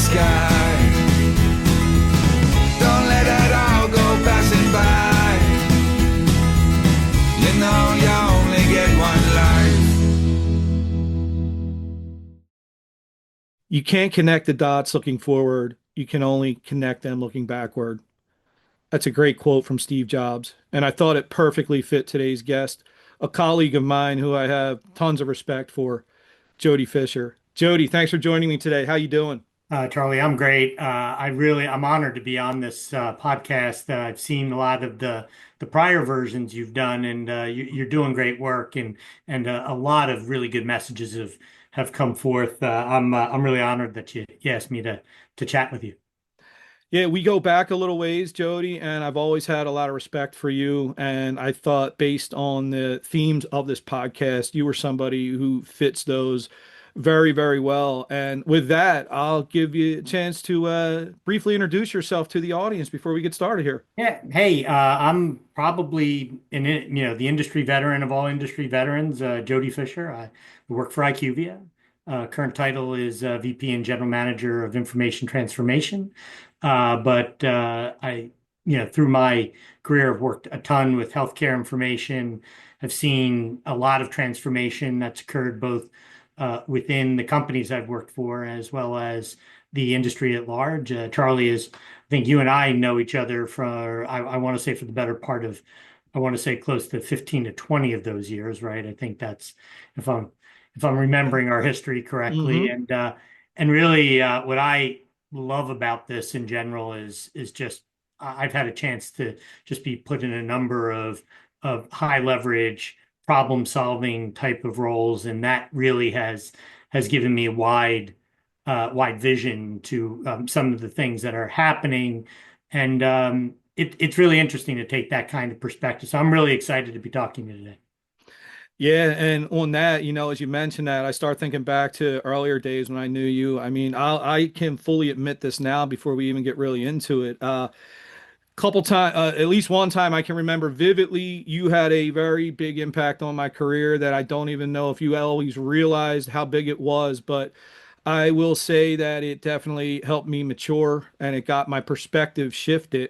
sky. Don't let it all go passing by. You know you only get one life. You can't connect the dots looking forward. You can only connect them looking backward. That's a great quote from Steve Jobs. And I thought it perfectly fit today's guest, a colleague of mine who I have tons of respect for, Jody Fisher. Jody, thanks for joining me today. How you doing? Charlie, I'm great. I'm honored to be on this podcast. I've seen a lot of the prior versions you've done, and you're doing great work, and a lot of really good messages have come forth. I'm really honored that you asked me to chat with you. Yeah, we go back a little ways, Jody, and I've always had a lot of respect for you. And I thought, based on the themes of this podcast, you were somebody who fits those very, very well. And with that, I'll give you a chance to briefly introduce yourself to the audience before we get started here. Yeah. Hey, I'm probably the industry veteran of all industry veterans, Jody Fisher. I work for IQVIA. Current title is VP and General Manager of Information Transformation. But through my career, I've worked a ton with healthcare information. I've seen a lot of transformation that's occurred both within the companies I've worked for as well as the industry at large. Charlie is, I think you and I know each other for, I want to say for the better part of, I want to say close to 15 to 20 of those years, right? I think that's, if I'm if I'm remembering our history correctly. Hmm. And really, what I love about this in general is just I've had a chance to just be put in a number of high leverage problem solving type of roles, and that really has given me a wide vision to some of the things that are happening, and it's really interesting to take that kind of perspective. So I'm really excited to be talking to you today. Yeah, and on that, as you mentioned that, I start thinking back to earlier days when I knew you. I mean, I can fully admit this now before we even get really into it. Couple times, at least one time I can remember vividly, you had a very big impact on my career that I don't even know if you always realized how big it was, but I will say that it definitely helped me mature and it got my perspective shifted.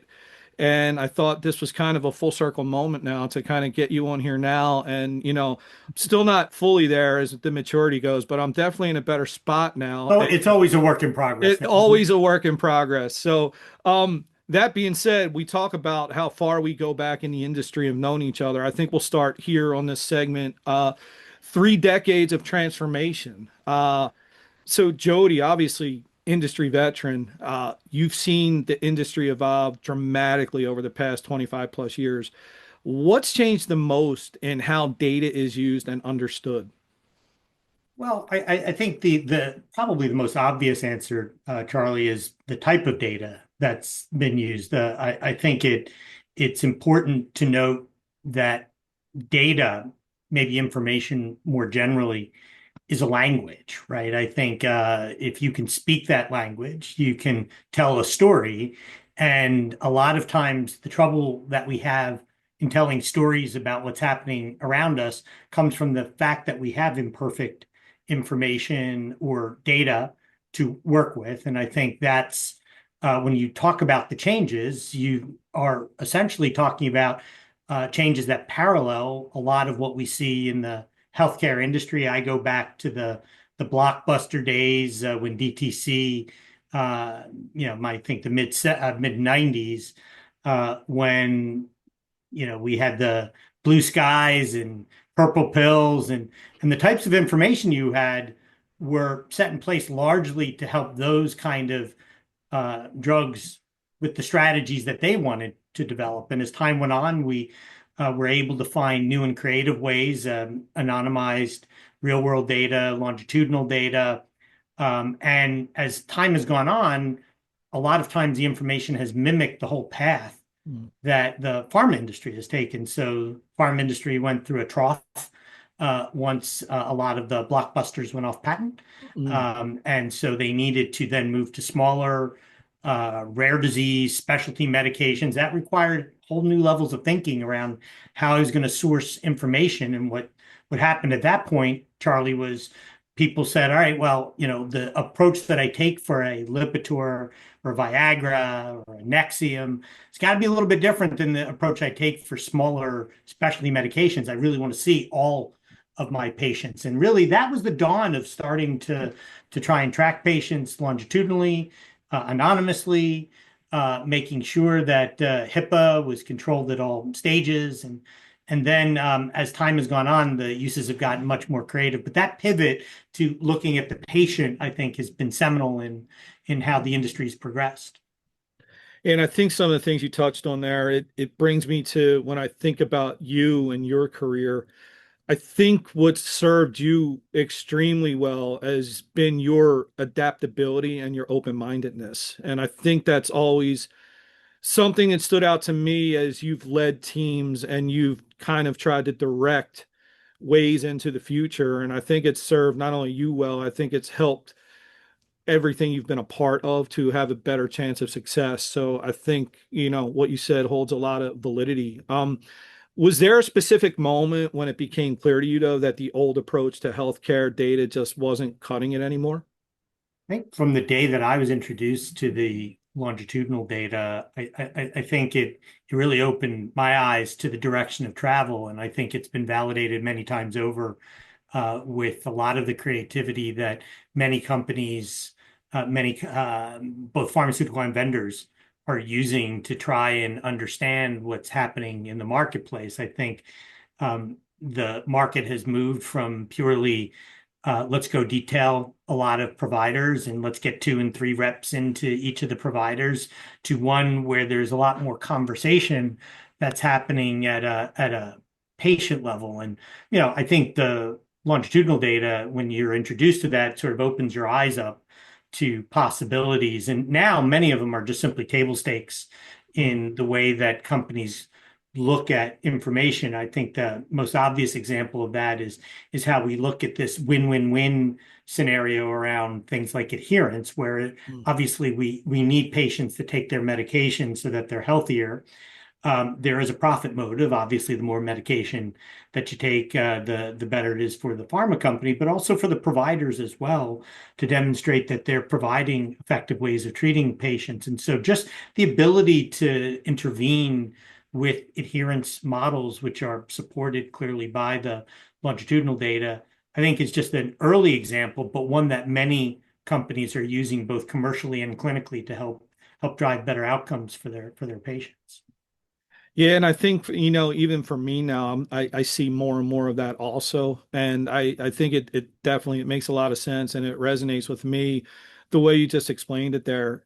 And I thought this was kind of a full circle moment now to kind of get you on here now. And, still not fully there as the maturity goes, but I'm definitely in a better spot now. Oh, it's always a work in progress. It always a work in progress. So, that being said, we talk about how far we go back in the industry of knowing each other. I think we'll start here on this segment. 3 decades of transformation. So Jody, obviously industry veteran, you've seen the industry evolve dramatically over the past 25 plus years. What's changed the most in how data is used and understood? Well, I think the probably the most obvious answer, Charlie, is the type of data that's been used. I think it's important to note that data, maybe information more generally, is a language, right? I think if you can speak that language, you can tell a story. And a lot of times, the trouble that we have in telling stories about what's happening around us comes from the fact that we have imperfect information or data to work with. And I think that's when you talk about the changes, you are essentially talking about changes that parallel a lot of what we see in the healthcare industry. I go back to the blockbuster days when DTC, I think the mid 90s, when we had the blue skies and purple pills and the types of information you had were set in place largely to help those kind of drugs with the strategies that they wanted to develop. And as time went on, we were able to find new and creative ways, anonymized real world data, longitudinal data. And as time has gone on, a lot of times the information has mimicked the whole path that the pharma industry has taken. So pharma industry went through a trough once a lot of the blockbusters went off patent. Mm. And so they needed to then move to smaller, rare disease, specialty medications. That required whole new levels of thinking around how I was going to source information. And what happened at that point, Charlie, was people said, all right, well, the approach that I take for a Lipitor or Viagra or a Nexium, it's got to be a little bit different than the approach I take for smaller specialty medications. I really want to see all of my patients. And really, that was the dawn of starting to try and track patients longitudinally, anonymously, making sure that HIPAA was controlled at all stages. And then as time has gone on, the uses have gotten much more creative. But that pivot to looking at the patient, I think, has been seminal in how the industry's progressed. And I think some of the things you touched on there, it brings me to when I think about you and your career. I think what served you extremely well has been your adaptability and your open-mindedness. And I think that's always something that stood out to me as you've led teams and you've kind of tried to direct ways into the future. And I think it's served not only you well, I think it's helped everything you've been a part of to have a better chance of success. So I think, what you said holds a lot of validity. Was there a specific moment when it became clear to you, though, that the old approach to healthcare data just wasn't cutting it anymore? I think from the day that I was introduced to the longitudinal data, I think it really opened my eyes to the direction of travel. And I think it's been validated many times over with a lot of the creativity that many companies, both pharmaceutical and vendors, are using to try and understand what's happening in the marketplace. I think the market has moved from purely let's go detail a lot of providers and let's get 2 and 3 reps into each of the providers to one where there's a lot more conversation that's happening at a patient level. And, I think the longitudinal data, when you're introduced to that, sort of opens your eyes up to possibilities. And now many of them are just simply table stakes in the way that companies look at information. I think the most obvious example of that is how we look at this win-win-win scenario around things like adherence, where obviously we need patients to take their medication so that they're healthier. There is a profit motive. Obviously, the more medication that you take, the better it is for the pharma company, but also for the providers as well, to demonstrate that they're providing effective ways of treating patients. And so just the ability to intervene with adherence models, which are supported clearly by the longitudinal data, I think is just an early example, but one that many companies are using both commercially and clinically to help drive better outcomes for their patients. Yeah, and I think, even for me now, I see more and more of that also. And I think it definitely, it makes a lot of sense and it resonates with me the way you just explained it there.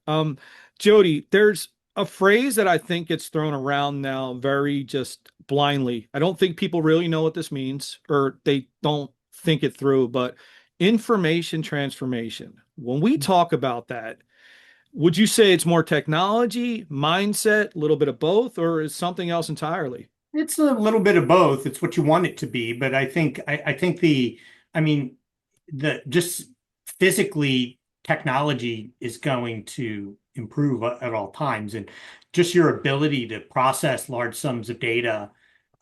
Jody, there's a phrase that I think gets thrown around now very just blindly. I don't think people really know what this means or they don't think it through, but information transformation. When we talk about that, would you say it's more technology, mindset, a little bit of both, or is something else entirely? It's a little bit of both. It's what you want it to be, but I mean, the just physically technology is going to improve at all times, and just your ability to process large sums of data,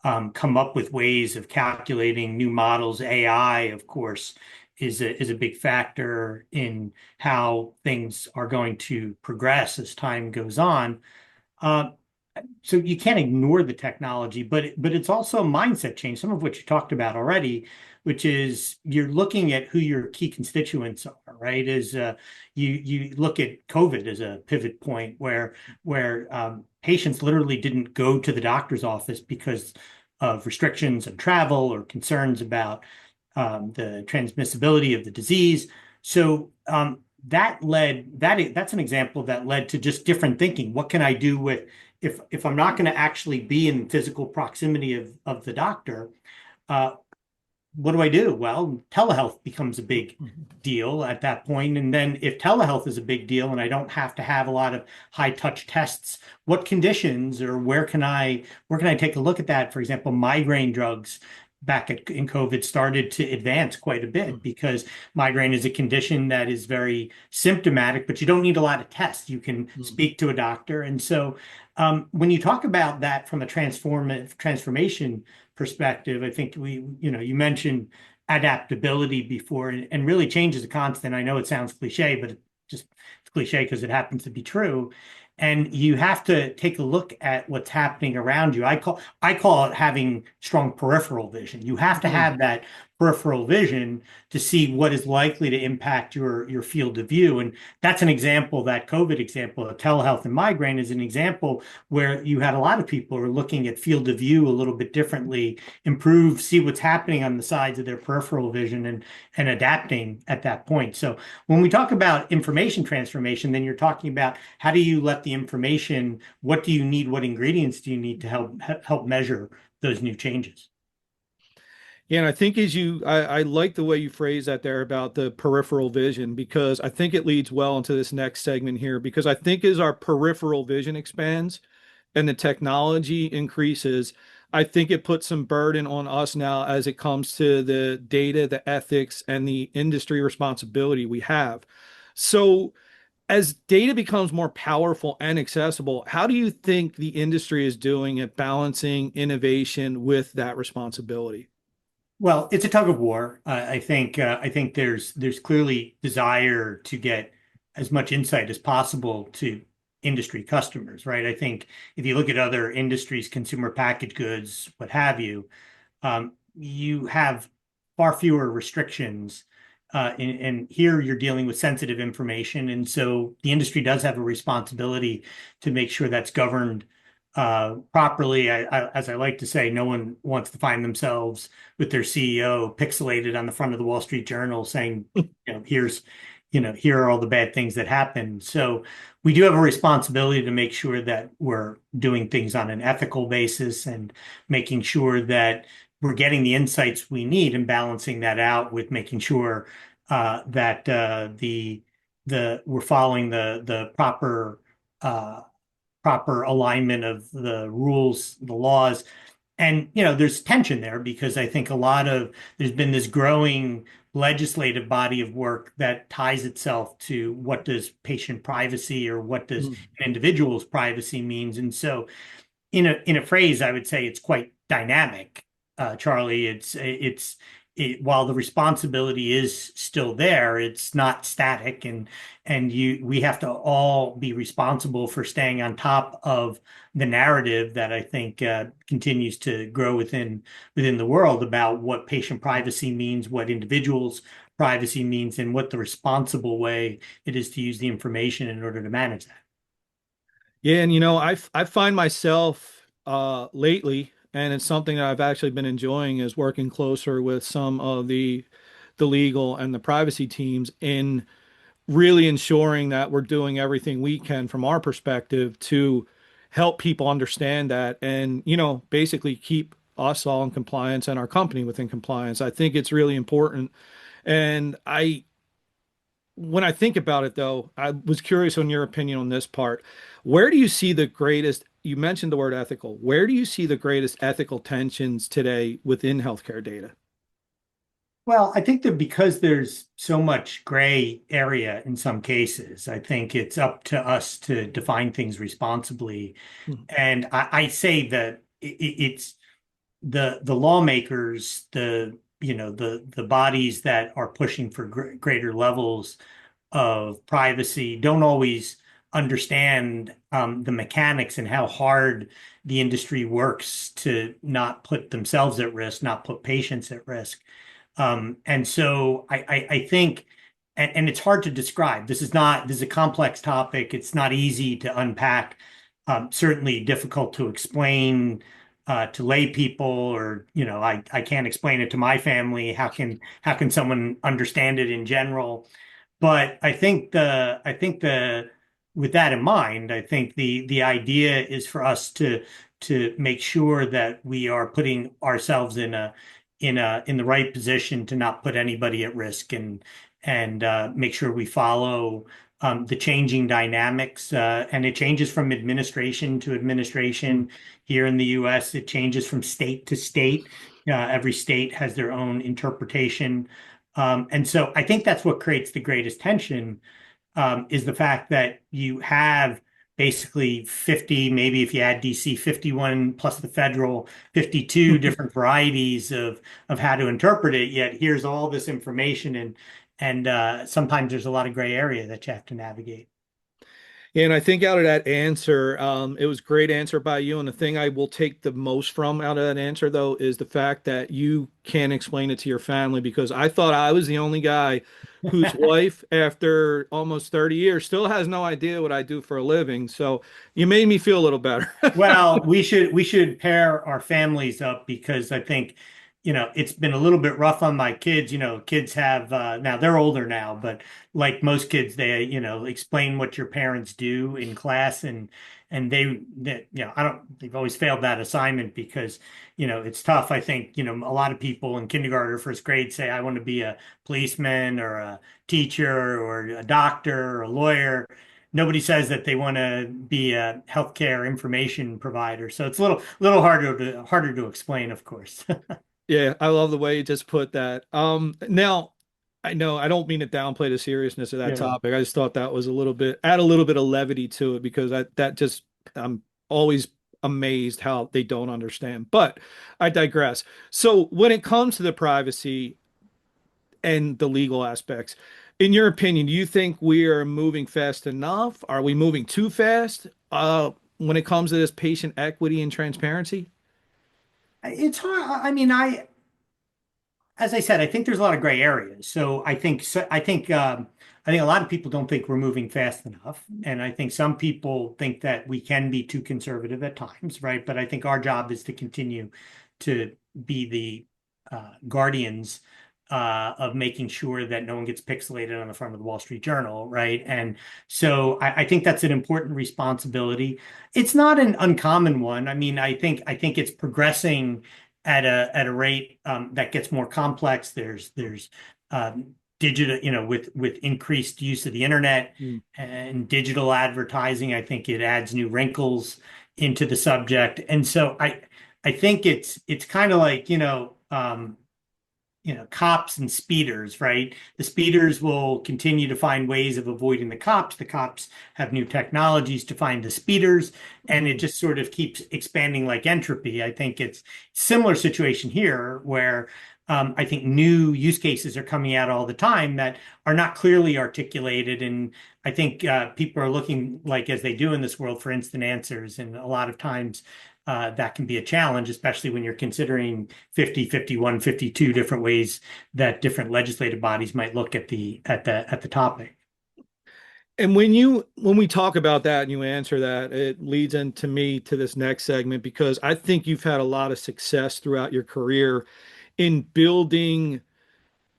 come up with ways of calculating new models. AI, of course, is a big factor in how things are going to progress as time goes on. So you can't ignore the technology, but it's also a mindset change, some of which you talked about already, which is you're looking at who your key constituents are, right? You look at COVID as a pivot point where patients literally didn't go to the doctor's office because of restrictions on travel or concerns about the transmissibility of the disease. So that's an example that led to just different thinking. What can I do with if I'm not going to actually be in physical proximity of the doctor? What do I do? Well, telehealth becomes a big deal at that point. And then if telehealth is a big deal and I don't have to have a lot of high touch tests, what conditions or where can I take a look at that? For example, migraine drugs in COVID started to advance quite a bit because migraine is a condition that is very symptomatic, but you don't need a lot of tests. You can speak to a doctor. And so when you talk about that from a transformation perspective, I think you mentioned adaptability before, and really change is a constant. I know it sounds cliche, but it's cliche because it happens to be true. And you have to take a look at what's happening around you. I call it having strong peripheral vision. You have to have that peripheral vision to see what is likely to impact your field of view. And that's an example, that COVID example of telehealth and migraine is an example where you had a lot of people who are looking at field of view a little bit differently, improve, see what's happening on the sides of their peripheral vision and adapting at that point. So when we talk about information transformation, then you're talking about how do you let the information, what do you need, what ingredients do you need to help measure those new changes? Yeah, and I think I like the way you phrase that there about the peripheral vision, because I think it leads well into this next segment here, because I think as our peripheral vision expands and the technology increases, I think it puts some burden on us now as it comes to the data, the ethics, and the industry responsibility we have. So as data becomes more powerful and accessible, how do you think the industry is doing at balancing innovation with that responsibility? Well, it's a tug of war. I think there's clearly desire to get as much insight as possible to industry customers, right? I think if you look at other industries, consumer packaged goods, what have you, you have far fewer restrictions. And here you're dealing with sensitive information. And so the industry does have a responsibility to make sure that's governed properly. As I like to say, no one wants to find themselves with their CEO pixelated on the front of the Wall Street Journal saying, here are all the bad things that happen. So we do have a responsibility to make sure that we're doing things on an ethical basis and making sure that we're getting the insights we need and balancing that out with making sure that we're following the proper alignment of the rules, the laws. And, there's tension there because I think there's been this growing legislative body of work that ties itself to what does patient privacy or what does an individual's privacy means. And so in a phrase, I would say it's quite dynamic, Charlie. While the responsibility is still there, it's not static, and we have to all be responsible for staying on top of the narrative that I think continues to grow within the world about what patient privacy means, what individuals' privacy means, and what the responsible way it is to use the information in order to manage that. Yeah, and I find myself lately, and it's something that I've actually been enjoying, is working closer with some of the legal and the privacy teams in really ensuring that we're doing everything we can from our perspective to help people understand that and, basically keep us all in compliance and our company within compliance. I think it's really important. And when I think about it, though, I was curious on your opinion on this part. Where do you see the greatest, you mentioned the word ethical, where do you see the greatest ethical tensions today within healthcare data? Well, I think that because there's so much gray area in some cases, I think it's up to us to define things responsibly. Mhm. And I say that it's the lawmakers, the bodies that are pushing for greater levels of privacy don't always understand the mechanics and how hard the industry works to not put themselves at risk, not put patients at risk. And so I think, and it's hard to describe. This is a complex topic. It's not easy to unpack. Certainly difficult to explain to lay people, or I can't explain it to my family. How can someone understand it in general? But I think the with that in mind, I think the idea is for us to make sure that we are putting ourselves in the right position to not put anybody at risk, and make sure we follow the changing dynamics. And it changes from administration to administration. Here in the U.S., it changes from state to state. Every state has their own interpretation. And so I think that's what creates the greatest tension, is the fact that you have basically 50, maybe if you add DC, 51 plus the federal, 52 different varieties of how to interpret it. Yet here's all this information, and sometimes there's a lot of gray area that you have to navigate. And I think out of that answer, it was a great answer by you. And the thing I will take the most from out of that answer, though, is the fact that you can't explain it to your family because I thought I was the only guy whose wife, after almost 30 years, still has no idea what I do for a living. So you made me feel a little better. Well, we should pair our families up because I think, it's been a little bit rough on my kids. Kids have now they're older now, but like most kids, they explain what your parents do in class, and I don't they've always failed that assignment because it's tough. I think a lot of people in kindergarten or first grade say I want to be a policeman or a teacher or a doctor or a lawyer. Nobody says that they want to be a healthcare information provider. So it's a little harder to explain, of course. Yeah, I love the way you just put that. Now I know I don't mean to downplay the seriousness of that Yeah. topic. I just thought that was a little bit add a little bit of levity to it because that just I'm always amazed how they don't understand. But I digress. So when it comes to the privacy and the legal aspects, in your opinion, do you think we are moving fast enough? Are we moving too fast? When it comes to this patient equity and transparency? It's hard. I mean, as I said, I think there's a lot of gray areas. So I think a lot of people don't think we're moving fast enough, and I think some people think that we can be too conservative at times, right? But I think our job is to continue to be the guardians of making sure that no one gets pixelated on the front of the Wall Street Journal, right? And so I think that's an important responsibility. It's not an uncommon one. I mean, I think it's progressing at a rate that gets more complex. There's digital, with increased use of the internet Mm. and digital advertising. I think it adds new wrinkles into the subject, and so I think it's kind of like cops and speeders, right? The speeders will continue to find ways of avoiding the cops. The cops have new technologies to find the speeders, and it just sort of keeps expanding like entropy. I think it's similar situation here where I think new use cases are coming out all the time that are not clearly articulated. And I think people are looking like as they do in this world for instant answers. And a lot of times that can be a challenge, especially when you're considering 50, 51, 52 different ways that different legislative bodies might look at the topic. And when we talk about that and you answer that, it leads into me to this next segment because I think you've had a lot of success throughout your career in building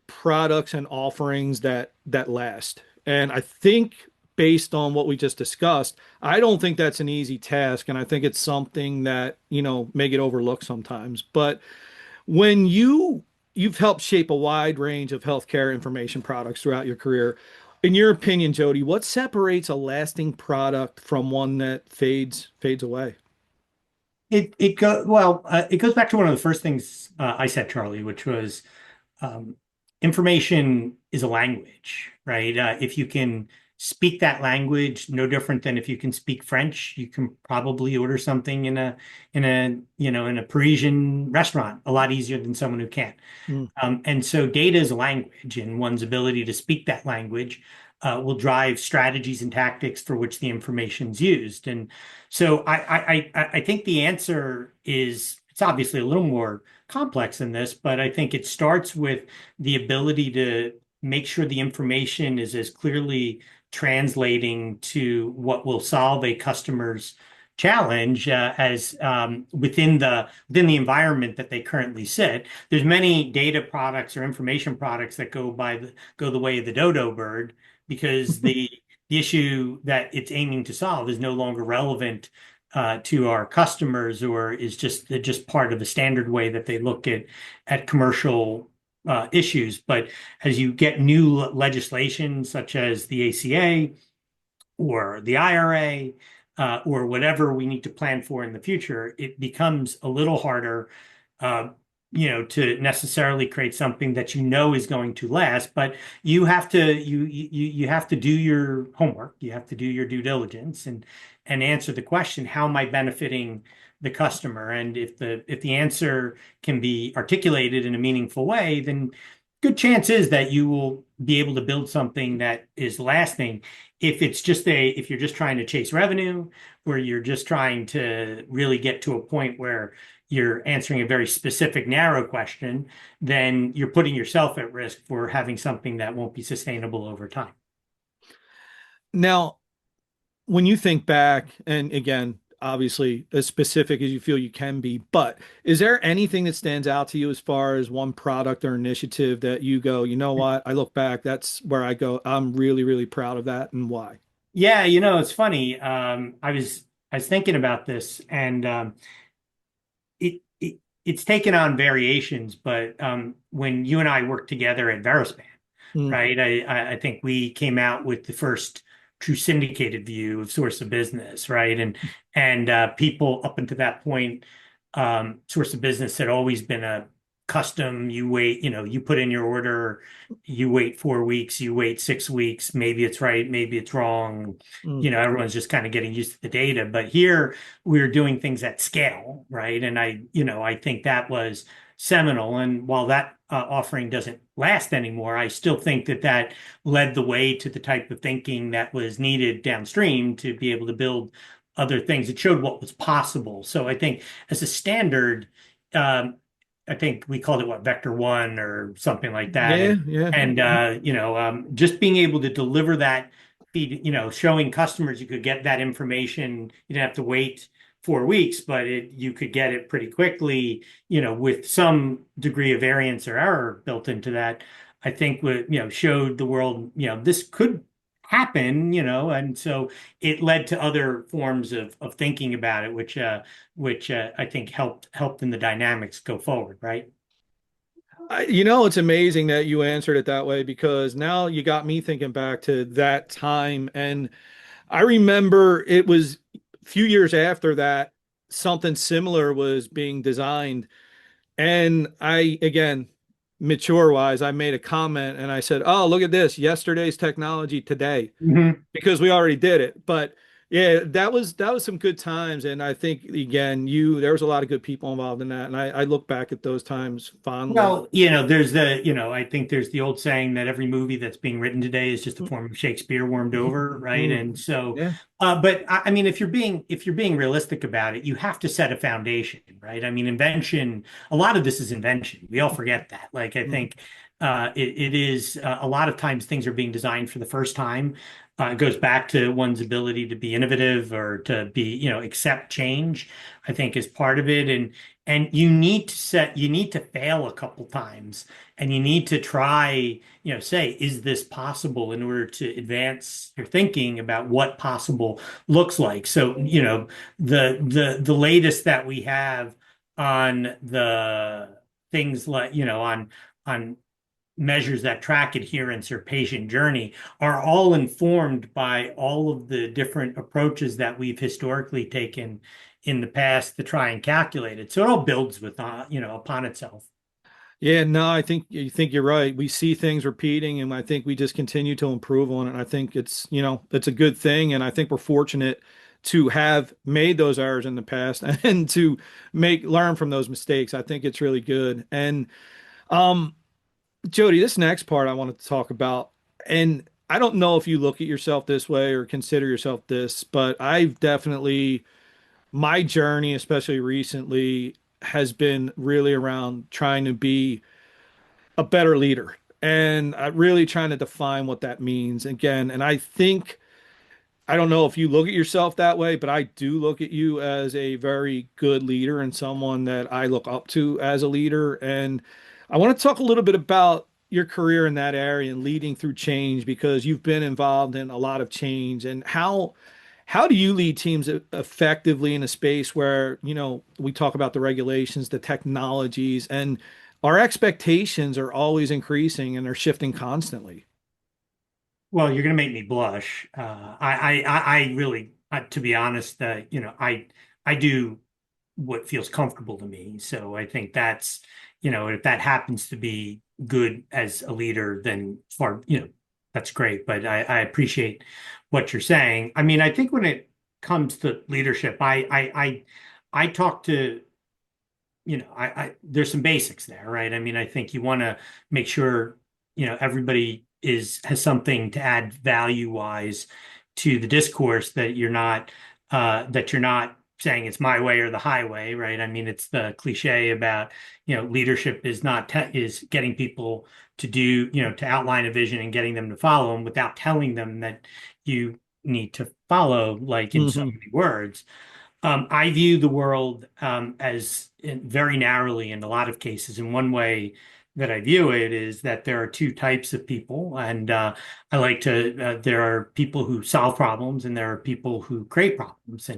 products and offerings that last. And I think based on what we just discussed, I don't think that's an easy task, and I think it's something that, may get overlooked sometimes. But when you've helped shape a wide range of healthcare information products throughout your career, in your opinion, Jody, what separates a lasting product from one that fades away? It goes back to one of the first things I said, Charlie, which was um, information is a language, right? If you can speak that language, no different than if you can speak French, you can probably order something in a Parisian restaurant a lot easier than someone who can't. Mm. And so data is a language, and one's ability to speak that language will drive strategies and tactics for which the information's used. And so I think the answer is it's obviously a little more complex than this, but I think it starts with the ability to make sure the information is as clearly translating to what will solve a customer's challenge as within the environment that they currently sit. There's many data products or information products that go the way of the dodo bird because the issue that it's aiming to solve is no longer relevant to our customers or is just part of the standard way that they look at commercial issues. But as you get new legislation such as the ACA or the IRA or whatever we need to plan for in the future, it becomes a little harder to necessarily create something that you know is going to last, but you have to do your homework, you have to do your due diligence and answer the question, how am I benefiting the customer? And if the answer can be articulated in a meaningful way, then good chance is that you will be able to build something that is lasting. If you're just trying to chase revenue, or you're just trying to really get to a point where you're answering a very specific, narrow question, then you're putting yourself at risk for having something that won't be sustainable over time. Now, when you think back, and again, obviously as specific as you feel you can be, but is there anything that stands out to you as far as one product or initiative that you go, you know what, I look back, that's where I go, I'm really, really proud of that, and why? Yeah, it's funny. I was thinking about this, and it's taken on variations, but when you and I worked together at Verispan, Mm, right? I think we came out with the first true syndicated view of source of business, right? And people up until that point, source of business had always been a custom. You wait, you put in your order, you wait 4 weeks, you wait 6 weeks. Maybe it's right, maybe it's wrong. mm. Everyone's just kind of getting used to the data. But here we're doing things at scale, right? And I think that was seminal. And while that offering doesn't last anymore, I still think that led the way to the type of thinking that was needed downstream to be able to build other things. It showed what was possible. So I think as a standard, um, I think we called it what, Vector One or something like that. Yeah, And yeah. and just being able to deliver that feed, showing customers you could get that information. You didn't have to wait 4 weeks, but you could get it pretty quickly, with some degree of variance or error built into that. I think what, showed the world, this could happen, and so it led to other forms of thinking about it, which I think helped in the dynamics go forward, right? It's amazing that you answered it that way, because now you got me thinking back to that time. And I remember it was a few years after that, something similar was being designed. And I, again, mature wise, I made a comment and I said, "Oh, look at this, yesterday's technology today," Mhm. because we already did it. But yeah, that was some good times. And I think again, there was a lot of good people involved in that. And I look back at those times fondly. Well, I think there's the old saying that every movie that's being written today is just a form of Shakespeare warmed over, right? Mm, And so, yeah. but I mean, if you're being realistic about it, you have to set a foundation, right? I mean, a lot of this is invention. We all forget that. Like, I Mm. think it is a lot of times things are being designed for the first time. It goes back to one's ability to be innovative or to be, accept change, I think is part of it. And you need to fail a couple times, and you need to try, say, is this possible, in order to advance your thinking about what possible looks like. So, the latest that we have on the things like, on measures that track adherence or patient journey are all informed by all of the different approaches that we've historically taken in the past to try and calculate it. So it all builds with, upon itself. Yeah, no, I think you're right. We see things repeating, and I think we just continue to improve on it. And I think it's a good thing, and I think we're fortunate to have made those errors in the past and to make learn from those mistakes. I think it's really good. And um, Jody, this next part I wanted to talk about, and I don't know if you look at yourself this way or consider yourself this, but I've definitely my journey, especially recently, has been really around trying to be a better leader and really trying to define what that means again. And I think, I don't know if you look at yourself that way, but I do look at you as a very good leader and someone that I look up to as a leader. And I want to talk a little bit about your career in that area and leading through change, because you've been involved in a lot of change. And how do you lead teams effectively in a space where, we talk about the regulations, the technologies, and our expectations are always increasing and they're shifting constantly? Well, you're going to make me blush. I really, to be honest, I do what feels comfortable to me. So I think that's, if that happens to be good as a leader, then that's great. But I appreciate what you're saying. I mean, I think when it comes to leadership, I talk to, I there's some basics there, right? I mean, I think you want to make sure, everybody has something to add value wise to the discourse, that you're not saying it's my way or the highway, right? I mean, it's the cliche about, leadership is getting people to do, to outline a vision and getting them to follow them without telling them that you need to follow, like in so Hmm. many words. I view the world as very narrowly in a lot of cases. And one way that I view it is that there are two types of people, and there are people who solve problems, and there are people who create problems.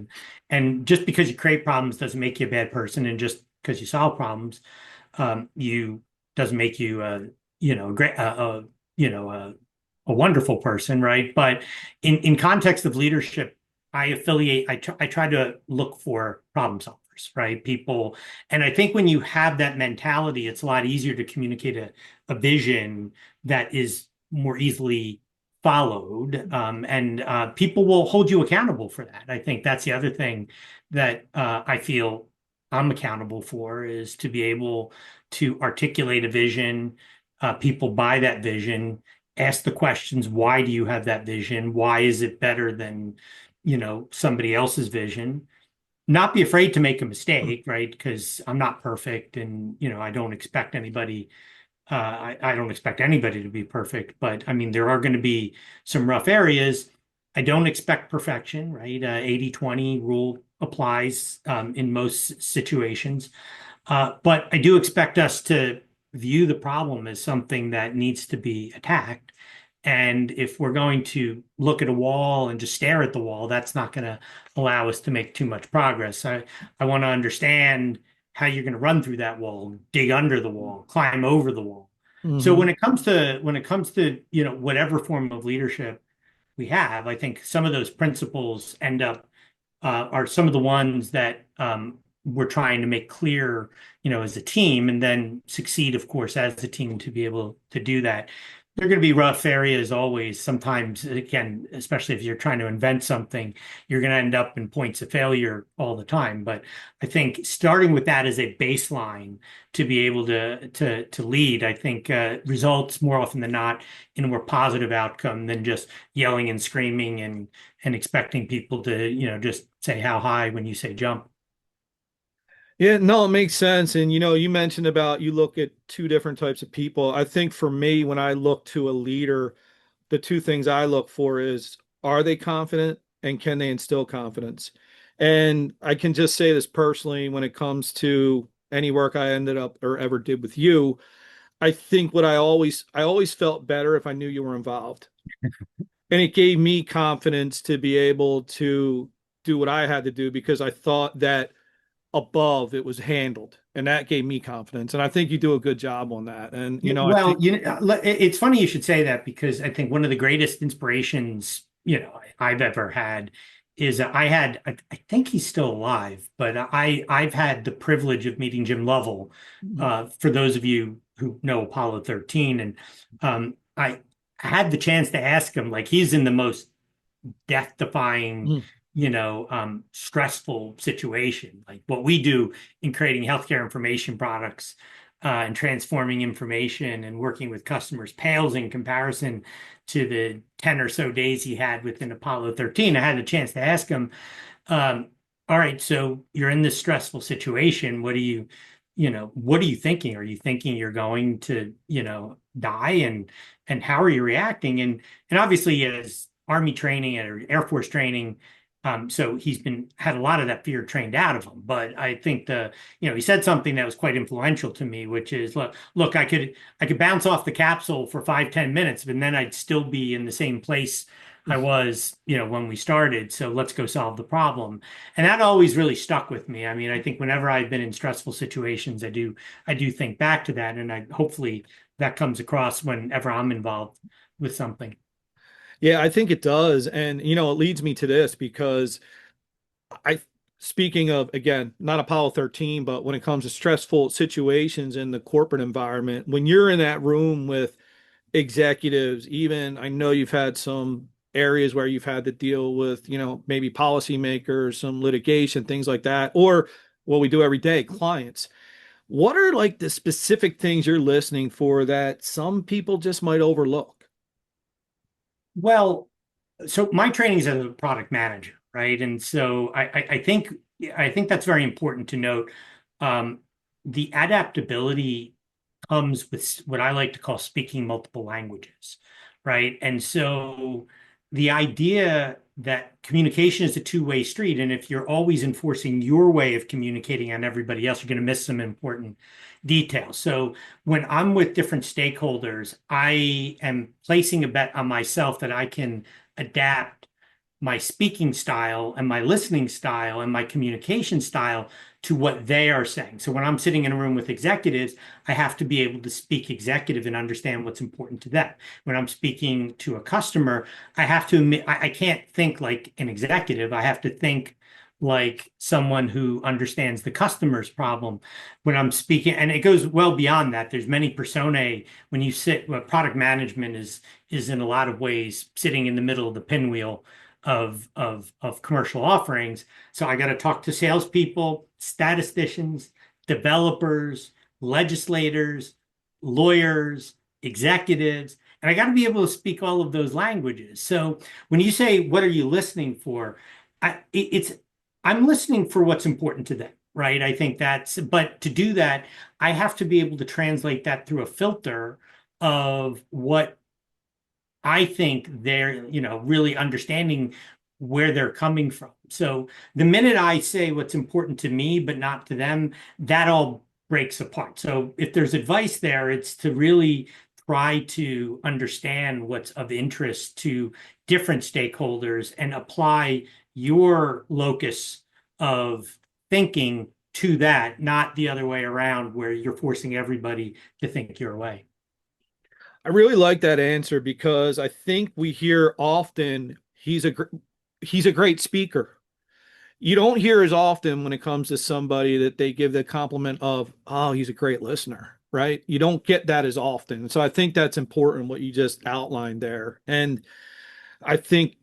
And just because you create problems doesn't make you a bad person, and just because you solve problems, you doesn't make you a great a wonderful person, right? But in context of leadership, I try to look for problem solvers, right? People, and I think when you have that mentality, it's a lot easier to communicate a vision that is more easily followed, and people will hold you accountable for that. I think that's the other thing that I feel I'm accountable for, is to be able to articulate a vision. People buy that vision, ask the questions, why do you have that vision? Why is it better than, somebody else's vision? Not be afraid to make a mistake, right? Because I'm not perfect, and, I don't expect anybody, I don't expect anybody to be perfect, but I mean, there are going to be some rough areas. I don't expect perfection, right? 80-20 rule applies in most situations. But I do expect us to view the problem as something that needs to be attacked. And if we're going to look at a wall and just stare at the wall, that's not going to allow us to make too much progress. I want to understand how you're going to run through that wall, dig under the wall, climb over the wall. So Hmm. when it comes to, whatever form of leadership we have, I think some of those principles are some of the ones that we're trying to make clear, as a team, and then succeed, of course, as a team to be able to do that. There are going to be rough areas always. Sometimes, again, especially if you're trying to invent something, you're going to end up in points of failure all the time. But I think starting with that as a baseline to be able to lead, I think results more often than not in a more positive outcome than just yelling and screaming and expecting people to, just say how high when you say jump. Yeah, no, it makes sense. And you mentioned about you look at two different types of people. I think for me, when I look to a leader, the two things I look for is, are they confident and can they instill confidence? And I can just say this personally, when it comes to any work I ended up or ever did with you, I think what I always felt better if I knew you were involved. And it gave me confidence to be able to do what I had to do because I thought that above it was handled. And that gave me confidence. And I think you do a good job on that. And, Yeah, I well, think, it's funny you should say that, because I think one of the greatest inspirations, I've ever had is I think he's still alive, but I've had the privilege of meeting Jim Lovell. For those of you who know Apollo 13, and I had the chance to ask him, like, he's in the most death-defying, stressful situation. Like what we do in creating healthcare information products, and transforming information and working with customers pales in comparison to the 10 or so days he had within Apollo 13. I had a chance to ask him, all right, so you're in this stressful situation. What are you thinking? Are you thinking you're going to, die? And how are you reacting? And obviously, as Army training or Air Force training, so he's had a lot of that fear trained out of him. But I think he said something that was quite influential to me, which is, look, I could bounce off the capsule for 5-10 minutes, but then I'd still be in the same place I was, when we started. So let's go solve the problem. And that always really stuck with me. I mean, I think whenever I've been in stressful situations, I do think back to that, and hopefully that comes across whenever I'm involved with something. yeah, I think it does. And, it leads me to this because I speaking of, again, not Apollo 13, but when it comes to stressful situations in the corporate environment, when you're in that room with executives, even I know you've had some areas where you've had to deal with, maybe policymakers, some litigation, things like that, or what we do every day, clients. What are like the specific things you're listening for that some people just might overlook? Well, so my training is as a product manager, right? And so I think that's very important to note. Um, the adaptability comes with what I like to call speaking multiple languages, right? And so the idea that communication is a two-way street, and if you're always enforcing your way of communicating on everybody else, you're going to miss some important details. So when I'm with different stakeholders, I am placing a bet on myself that I can adapt my speaking style and my listening style and my communication style to what they are saying. So when I'm sitting in a room with executives, I have to be able to speak executive and understand what's important to them. When I'm speaking to a customer, I have to admit, I can't think like an executive. I have to think like someone who understands the customer's problem when I'm speaking. And it goes well beyond that. There's many personae when you sit, well, product management is in a lot of ways sitting in the middle of the pinwheel of commercial offerings. So I got to talk to salespeople, statisticians, developers, legislators, lawyers, executives, and I got to be able to speak all of those languages. So when you say, what are you listening for? I'm listening for what's important to them, right? I think but to do that, I have to be able to translate that through a filter of what I think they're, really understanding where they're coming from. So the minute I say what's important to me, but not to them, that all breaks apart. So if there's advice there, it's to really try to understand what's of interest to different stakeholders and apply your locus of thinking to that, not the other way around where you're forcing everybody to think your way. I really like that answer because I think we hear often he's a great speaker. You don't hear as often when it comes to somebody that they give the compliment of, oh, he's a great listener, right? You don't get that as often. So I think that's important what you just outlined there. And I think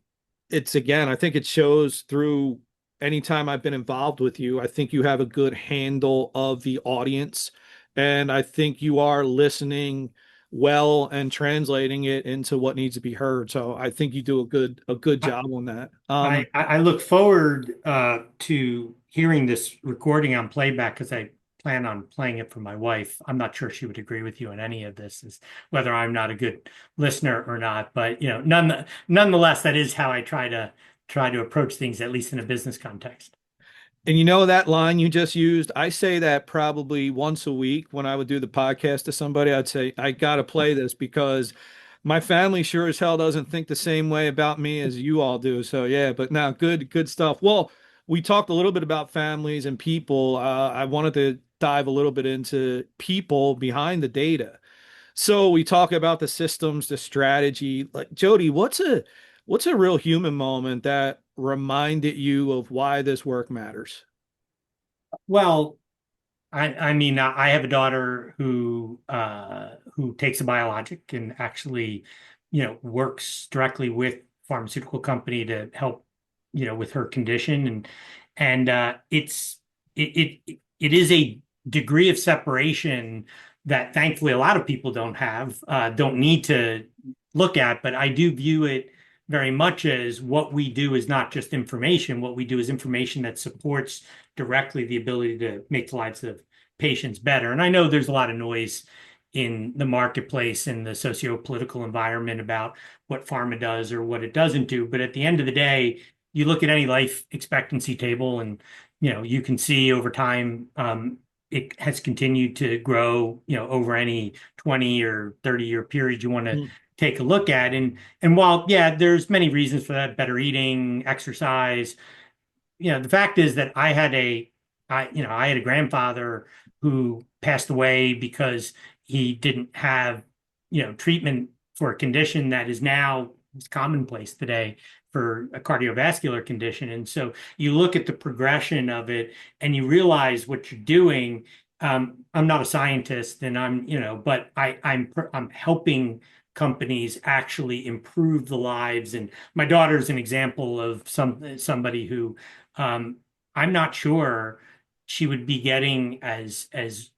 I think it shows through any time I've been involved with you. I think you have a good handle of the audience, and I think you are listening well and translating it into what needs to be heard. So I think you do a good job on that. I look forward to hearing this recording on playback because I plan on playing it for my wife. I'm not sure she would agree with you on any of this, is whether I'm not a good listener or not. But nonetheless, that is how I try to approach things, at least in a business context. And that line you just used, I say that probably once a week when I would do the podcast to somebody. I'd say, I got to play this because my family sure as hell doesn't think the same way about me as you all do. So yeah, but now good stuff. Well, we talked a little bit about families and people. I wanted to dive a little bit into people behind the data. So we talk about the systems, the strategy. Like Jody, what's a real human moment that reminded you of why this work matters? Well, I mean, I have a daughter who takes a biologic and actually, works directly with pharmaceutical company to help, with her condition, and it is a degree of separation that thankfully a lot of people don't need to look at, but I do view it very much as what we do is not just information. What we do is information that supports directly the ability to make the lives of patients better. And I know there's a lot of noise in the marketplace and the socio-political environment about what pharma does or what it doesn't do. But at the end of the day, you look at any life expectancy table and you can see over time it has continued to grow, over any 20 or 30-year period you want to take a look at. And while, yeah, there's many reasons for that, better eating, exercise, the fact is that I had a grandfather who passed away because he didn't have, treatment for a condition that is now commonplace today for a cardiovascular condition. And so you look at the progression of it and you realize what you're doing. I'm not a scientist and but I'm helping companies actually improve the lives. And my daughter is an example of somebody who I'm not sure she would be getting as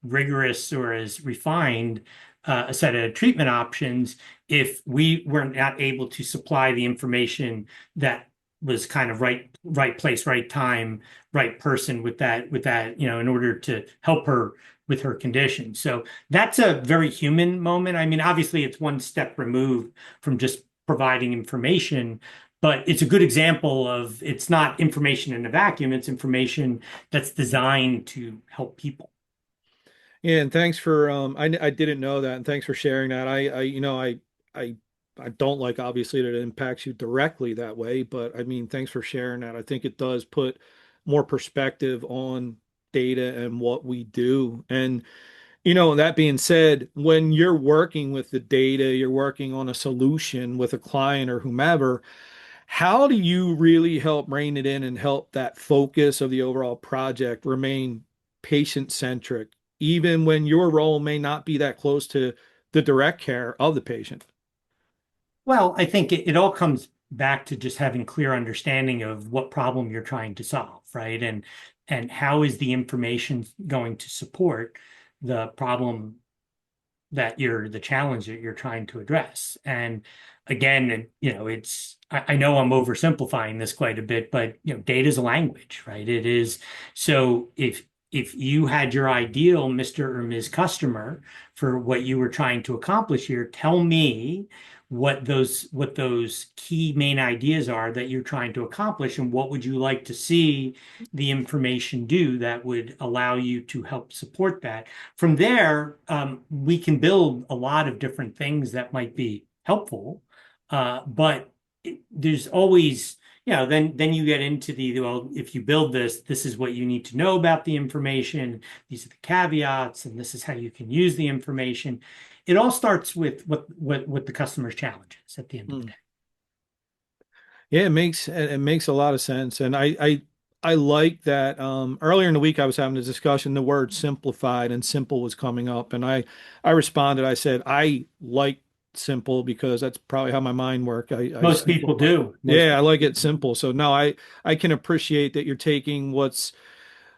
rigorous or as refined a set of treatment options if we were not able to supply the information that was kind of right place, right time, right person with that, in order to help her with her condition. So that's a very human moment. I mean, obviously it's one step removed from just providing information, but it's a good example of it's not information in a vacuum, it's information that's designed to help people. Yeah, and thanks for I didn't know that, and thanks for sharing that. I I don't like obviously that it impacts you directly that way, but I mean thanks for sharing that. I think it does put more perspective on data and what we do. And that being said, when you're working with the data, you're working on a solution with a client or whomever, how do you really help rein it in and help that focus of the overall project remain patient centric, even when your role may not be that close to the direct care of the patient? Well, I think it all comes back to just having clear understanding of what problem you're trying to solve, right? And how is the information going to support the problem the challenge that you're trying to address. And again, I know I'm oversimplifying this quite a bit, but data is a language, right? It is. So if you had your ideal Mr. or Ms. Customer for what you were trying to accomplish here, tell me what those key main ideas are that you're trying to accomplish, and what would you like to see the information do that would allow you to help support that. From there, we can build a lot of different things that might be helpful, but there's always, then you get into well, if you build this is what you need to know about the information. These are the caveats, and this is how you can use the information. It all starts with what the customer's challenge is at the end of the day. Yeah, it makes a lot of sense. And I like that earlier in the week I was having a discussion, the word simplified and simple was coming up. And I responded, I said, I like simple because that's probably how my mind works. I Most people simplify. do. Yeah, I like it simple. So no, I can appreciate that you're taking what's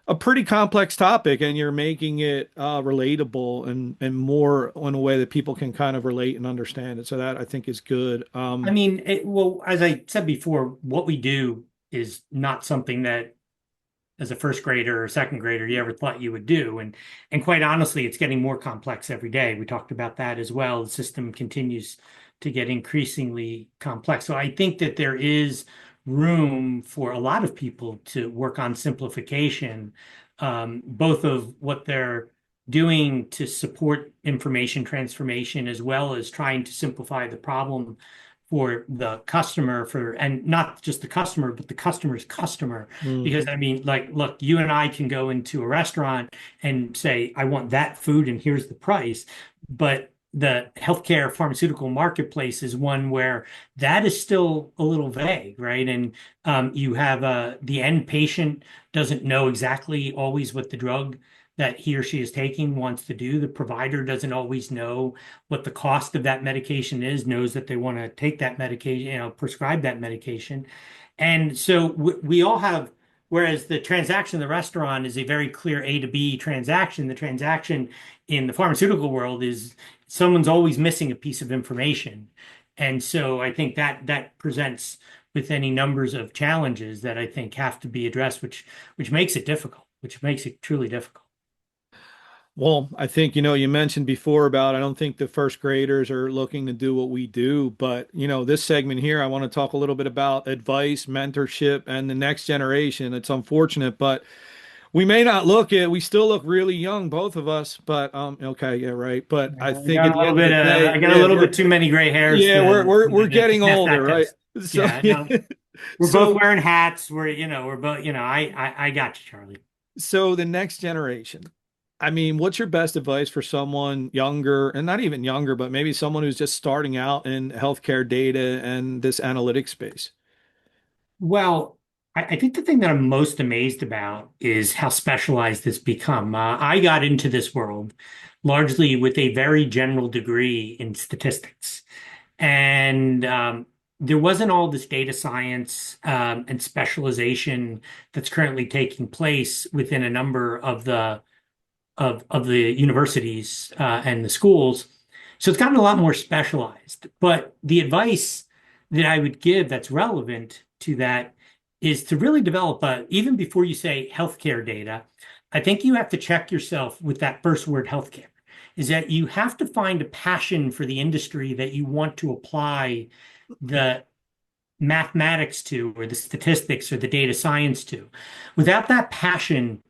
a pretty complex topic and you're making it relatable and more in a way that people can kind of relate and understand it. So that I think is good. I mean, well, as I said before, what we do is not something that as a first grader or second grader you ever thought you would do. And quite honestly, it's getting more complex every day. We talked about that as well. The system continues to get increasingly complex. So I think that there is room for a lot of people to work on simplification, both of what they're doing to support information transformation, as well as trying to simplify the problem for the customer, and not just the customer, but the customer's customer. mm, Because I mean, like, look, you and I can go into a restaurant and say, I want that food and here's the price. But the healthcare pharmaceutical marketplace is one where that is still a little vague, right? And you have the end patient doesn't know exactly always what the drug that he or she is taking wants to do. The provider doesn't always know what the cost of that medication is, knows that they want to take that medication, prescribe that medication. And so we all have, whereas the transaction in the restaurant is a very clear A to B transaction, the transaction in the pharmaceutical world is someone's always missing a piece of information. And so I think that presents with any numbers of challenges that I think have to be addressed, which makes it difficult, which makes it truly difficult. Well, I think, you mentioned before about I don't think the first graders are looking to do what we do, but, this segment here, I want to talk a little bit about advice, mentorship, and the next generation. It's unfortunate, but we may not we still look really young, both of us, but okay, yeah, right. But I think at the end of the day, I got a yeah, little bit too many gray hairs yeah, we're to getting pass that older, right? test. So Yeah, no, we're both so wearing hats. We're both, I got you, Charlie. so the next generation. I mean, what's your best advice for someone younger and not even younger, but maybe someone who's just starting out in healthcare data and this analytics space? Well, I think the thing that I'm most amazed about is how specialized it's become. I got into this world largely with a very general degree in statistics. And there wasn't all this data science and specialization that's currently taking place within a number of the universities and the schools. So it's gotten a lot more specialized. But the advice that I would give that's relevant to that is to really develop even before you say healthcare data, I think you have to check yourself with that first word healthcare, is that you have to find a passion for the industry that you want to apply the mathematics to, or the statistics or the data science to. Without that passion,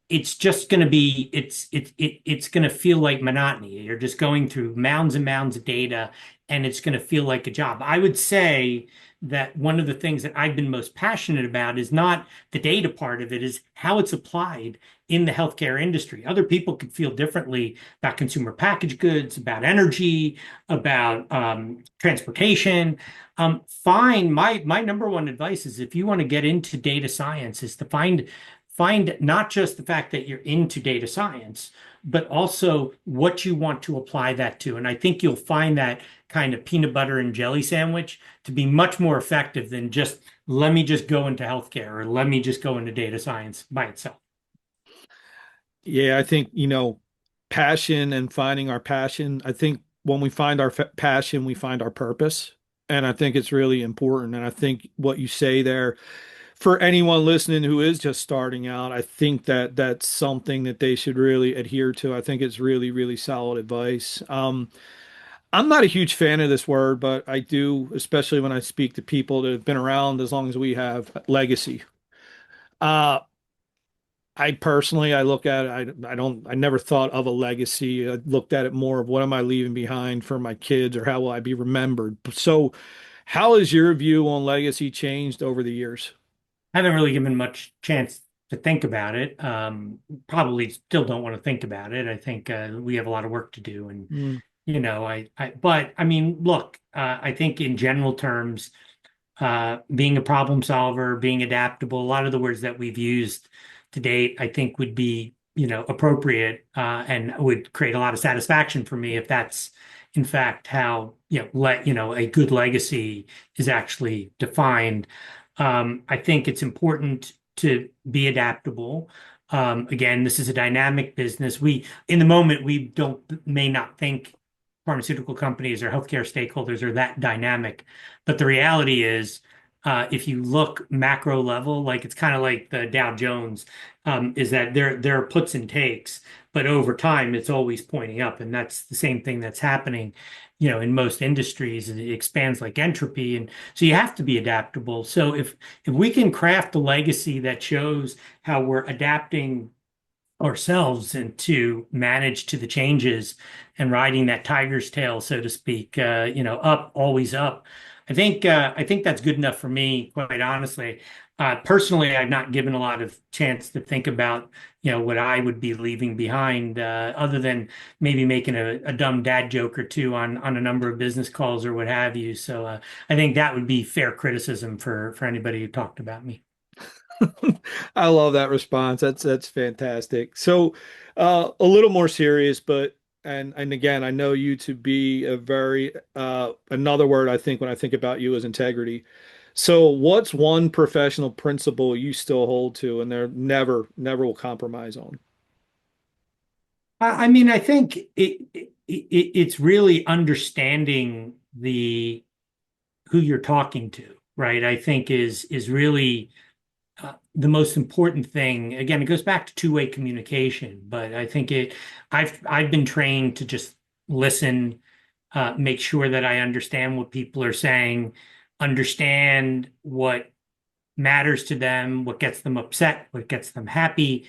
it's just going to be it's going to feel like monotony. You're just going through mounds and mounds of data, and it's going to feel like a job. I would say that one of the things that I've been most passionate about is not the data part of it, is how it's applied in the healthcare industry. Other people could feel differently about consumer packaged goods, about energy, about transportation. Fine. My number one advice is, if you want to get into data science, is to find not just the fact that you're into data science, but also what you want to apply that to. And I think you'll find that kind of peanut butter and jelly sandwich to be much more effective than just, let me just go into healthcare, or let me just go into data science by itself. Yeah, I think, passion and finding our passion. I think when we find our passion, we find our purpose. And I think it's really important. And I think what you say there, for anyone listening who is just starting out, I think that that's something that they should really adhere to. I think it's really, really solid advice. I'm not a huge fan of this word, but I do, especially when I speak to people that have been around as long as we have, legacy. Uh, I personally, I look at it, I never thought of a legacy. I looked at it more of, what am I leaving behind for my kids, or how will I be remembered? So, how has your view on legacy changed over the years? I haven't really given much chance to think about it. Probably still don't want to think about it. I think we have a lot of work to do, and Mm, but I mean, look, I think in general terms, being a problem solver, being adaptable, a lot of the words that we've used to date, I think would be, appropriate, and would create a lot of satisfaction for me if that's in fact how, a good legacy is actually defined. I think it's important to be adaptable. Again, this is a dynamic business. In the moment, we may not think pharmaceutical companies or healthcare stakeholders are that dynamic. But the reality is, if you look macro level, like, it's kind of like the Dow Jones, is that there are puts and takes, but over time it's always pointing up, and that's the same thing that's happening, in most industries. It expands like entropy, and so you have to be adaptable. So if we can craft a legacy that shows how we're adapting ourselves and to manage to the changes and riding that tiger's tail, so to speak, up, always up. I think that's good enough for me, quite honestly. Personally, I've not given a lot of chance to think about, what I would be leaving behind, other than maybe making a dumb dad joke or two on a number of business calls or what have you. So I think that would be fair criticism for anybody who talked about me. I love that response. That's fantastic. So, a little more serious, but and again, I know you to be a very another word I think when I think about you is integrity. So, what's one professional principle you still hold to, and they're never will compromise on? I mean, I think it's really understanding who you're talking to, right? I think is really the most important thing. Again, it goes back to two-way communication, but I think I've been trained to just listen, make sure that I understand what people are saying, understand what matters to them, what gets them upset, what gets them happy.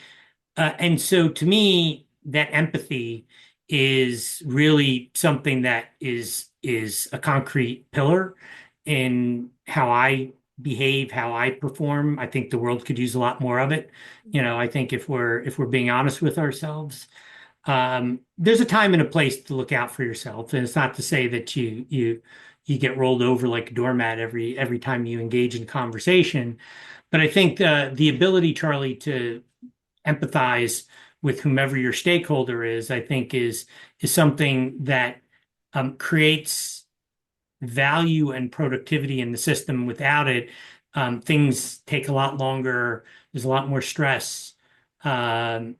And so to me, that empathy is really something that is a concrete pillar in how I behave, how I perform. I think the world could use a lot more of it. I think if we're being honest with ourselves, there's a time and a place to look out for yourself. And it's not to say that you get rolled over like a doormat every time you engage in conversation. But I think the ability, Charlie, to empathize with whomever your stakeholder is, I think is something that creates value and productivity in the system. Without it, things take a lot longer. There's a lot more stress. Um,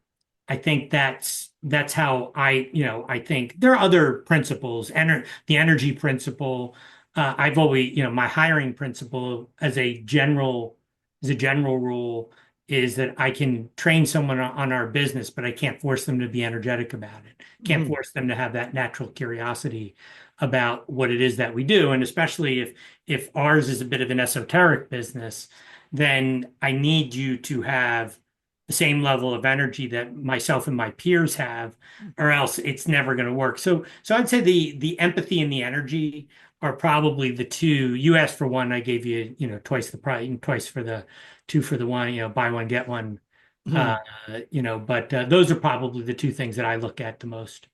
I think that's how I think there are other principles, the energy principle. I've always, my hiring principle as a general rule is that I can train someone on our business, but I can't force them to be energetic about it. Can't Mhm. force them to have that natural curiosity about what it is that we do. And especially if ours is a bit of an esoteric business, then I need you to have the same level of energy that myself and my peers have, or else it's never going to work. So I'd say the empathy and the energy are probably the two. You asked for one, I gave you, twice the price, twice for the two for the one, buy one, get one. Uh, Mhm. but those are probably the two things that I look at the most.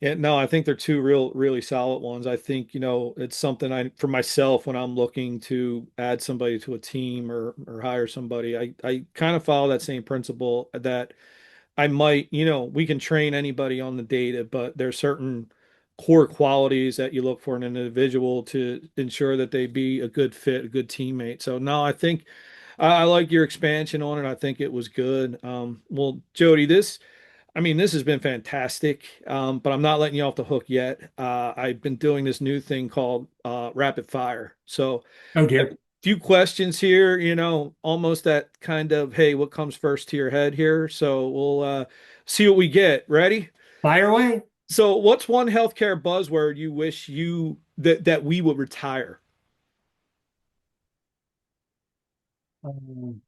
Yeah, no, I think they're two really solid ones. I think, it's something for myself when I'm looking to add somebody to a team or hire somebody, I kind of follow that same principle that I might, we can train anybody on the data, but there's certain core qualities that you look for in an individual to ensure that they be a good fit, a good teammate. So no, I think I like your expansion on it. I think it was good. Well, Jody, this has been fantastic, but I'm not letting you off the hook yet. I've been doing this new thing called rapid fire. So Oh a dear. few questions here, almost that kind of, hey, what comes first to your head here? So we'll see what we get. Ready? Fire away. So what's one healthcare buzzword you wish that we would retire? Um,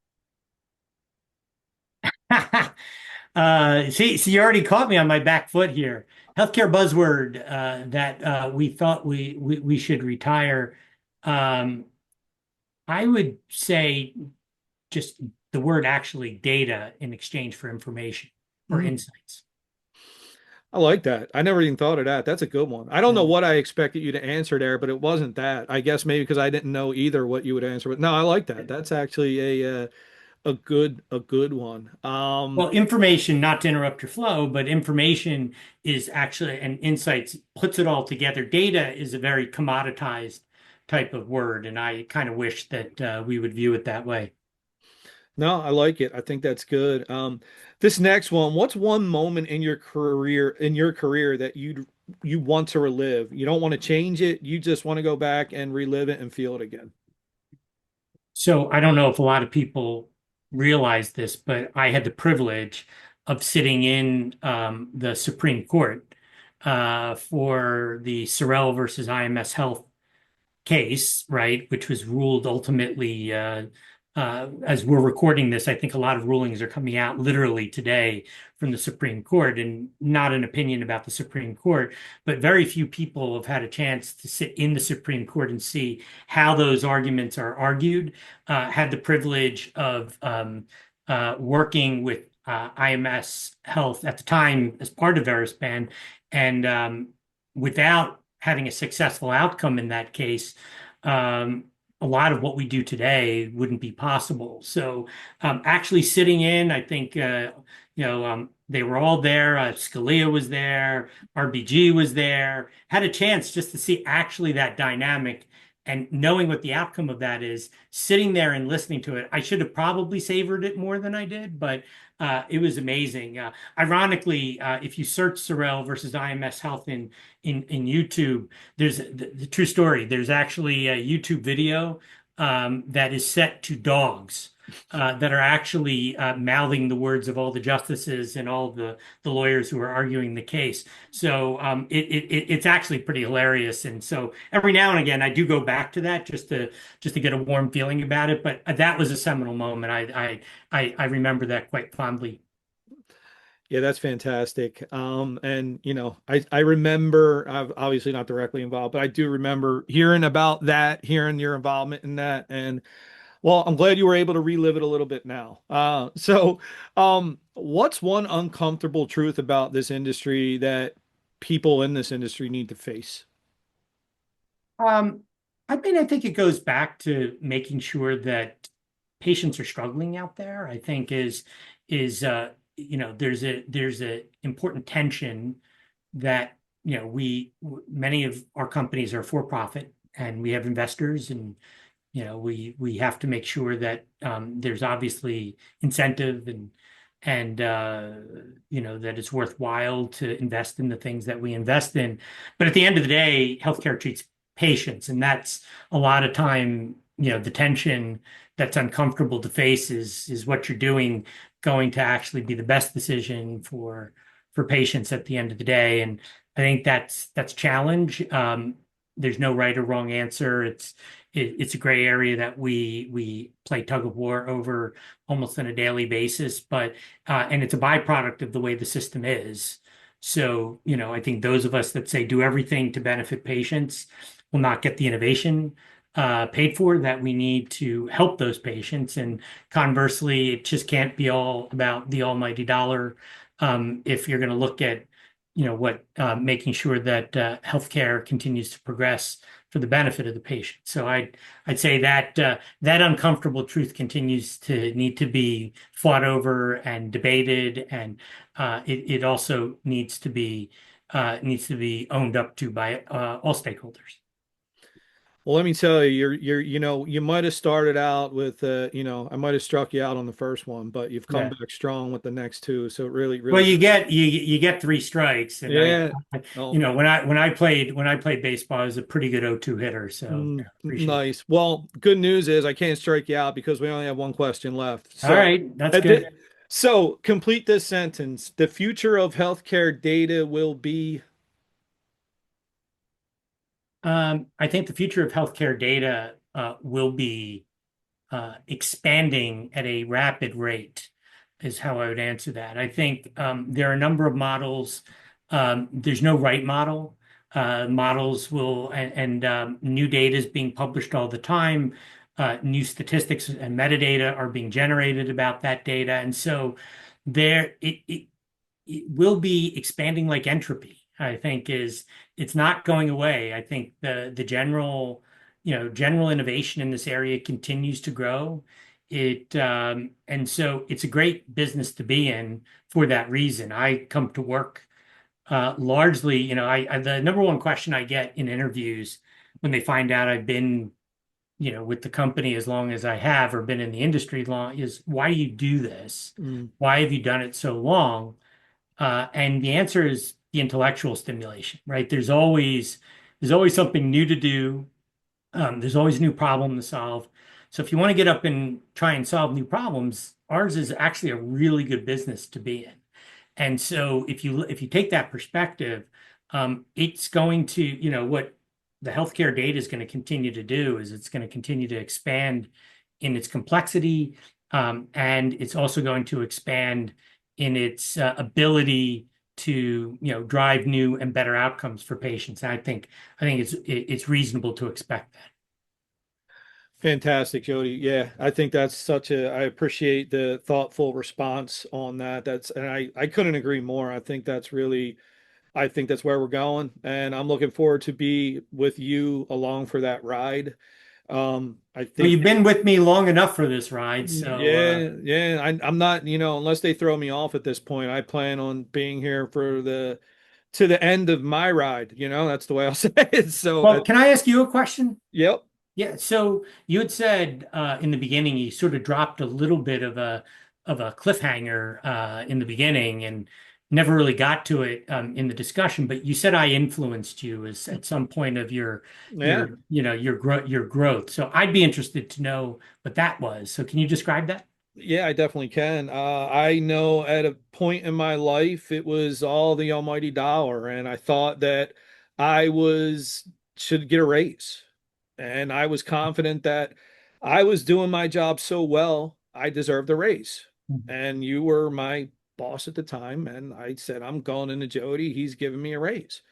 see, you already caught me on my back foot here. Healthcare buzzword that we thought we should retire. Um, I would say just the word actually data in exchange for information or Mm, insights. I like that. I never even thought of that. That's a good one. I don't know Yeah. what I expected you to answer there, but it wasn't that. I guess maybe because I didn't know either what you would answer. But no, I like that. That's actually a good one. Well, information, not to interrupt your flow, but information is actually, and insights puts it all together. Data is a very commoditized type of word, and I kind of wish that we would view it that way. No, I like it. I think that's good. This next one, what's one moment in your career that you want to relive? You don't want to change it. You just want to go back and relive it and feel it again. So I don't know if a lot of people realize this, but I had the privilege of sitting in the Supreme Court for the Surell versus IMS Health case, right, which was ruled ultimately, as we're recording this, I think a lot of rulings are coming out literally today from the Supreme Court, and not an opinion about the Supreme Court, but very few people have had a chance to sit in the Supreme Court and see how those arguments are argued. Had the privilege of working with IMS Health at the time as part of Verispan, and without having a successful outcome in that case, um, a lot of what we do today wouldn't be possible. So, actually sitting in, I think, they were all there. Scalia was there, RBG was there, had a chance just to see actually that dynamic and knowing what the outcome of that is, sitting there and listening to it. I should have probably savored it more than I did, but it was amazing. Ironically, if you search Surell versus IMS Health in YouTube, there's the true story. There's actually a YouTube video that is set to dogs that are actually mouthing the words of all the justices and all the lawyers who are arguing the case. So it's actually pretty hilarious. And so every now and again, I do go back to that just to get a warm feeling about it. But that was a seminal moment. I remember that quite fondly. Yeah, that's fantastic. And I remember, I've obviously not directly involved, but I do remember hearing about that, hearing your involvement in that, and well, I'm glad you were able to relive it a little bit now. What's one uncomfortable truth about this industry that people in this industry need to face? Um, I think it goes back to making sure that patients are struggling out there. I think is there's a important tension that we many of our companies are for profit and we have investors, and we have to make sure that there's obviously incentive and that it's worthwhile to invest in the things that we invest in. But at the end of the day, healthcare treats patients, and that's a lot of time, the tension that's uncomfortable to face is what you're doing going to actually be the best decision for patients at the end of the day. And I think that's a challenge. There's no right or wrong answer. It's a gray area that we play tug of war over almost on a daily basis, but and it's a byproduct of the way the system is. So, I think those of us that say do everything to benefit patients will not get the innovation paid for that we need to help those patients. And conversely, it just can't be all about the almighty dollar. If you're going to look at, what making sure that healthcare continues to progress for the benefit of the patient. So I'd say that that uncomfortable truth continues to need to be fought over and debated, and it also needs to be owned up to by all stakeholders. Well, let me tell you, you might have started out with, I might have struck you out on the first one, but you've come Yeah. back strong with the next two. So it really, Well, really, you get three strikes, and yeah. Oh, when I played baseball, I was a pretty good 0-2 hitter. So yeah, appreciate it. nice. Well, good news is I can't strike you out because we only have one question left. All So, right, that's uh, th- good. so complete this sentence. The future of healthcare data will be. I think the future of healthcare data will be expanding at a rapid rate, is how I would answer that. I think there are a number of models. There's no right model. Models will, and new data is being published all the time. New statistics and metadata are being generated about that data. And so it will be expanding like entropy. I think it's not going away. I think the general innovation in this area continues to grow. And so it's a great business to be in for that reason. I come to work largely, the number one question I get in interviews when they find out I've been, with the company as long as I have or been in the industry long is, why do you do this? Mm, Why have you done it so long? And the answer is the intellectual stimulation, right? There's always something new to do. There's always a new problem to solve. So if you want to get up and try and solve new problems, ours is actually a really good business to be in. And so if you take that perspective, it's going to, what the healthcare data is going to continue to do is it's going to continue to expand in its complexity, and it's also going to expand in its ability to, drive new and better outcomes for patients. And I think it's reasonable to expect that. fantastic, Jody. Yeah, I think that's I appreciate the thoughtful response on that. And I couldn't agree more. I think that's where we're going, and I'm looking forward to be with you along for that ride. I Well, think, you've been with me long enough for this ride, so yeah. I'm not, unless they throw me off at this point, I plan on being here to the end of my ride. That's the way I'll say it. So, well, can I ask you a question? yep. Yeah, so you had said in the beginning you sort of dropped a little bit of a cliffhanger in the beginning and never really got to it in the discussion. But you said I influenced you as at some point of Yeah. your growth. So I'd be interested to know what that was. So can you describe that? Yeah, I definitely can. I know at a point in my life, it was all the almighty dollar, and I thought that should get a raise. And I was confident that I was doing my job so well, I deserved a raise. Mhm. And you were my boss at the time, and I said, I'm going into Jody. He's giving me a raise.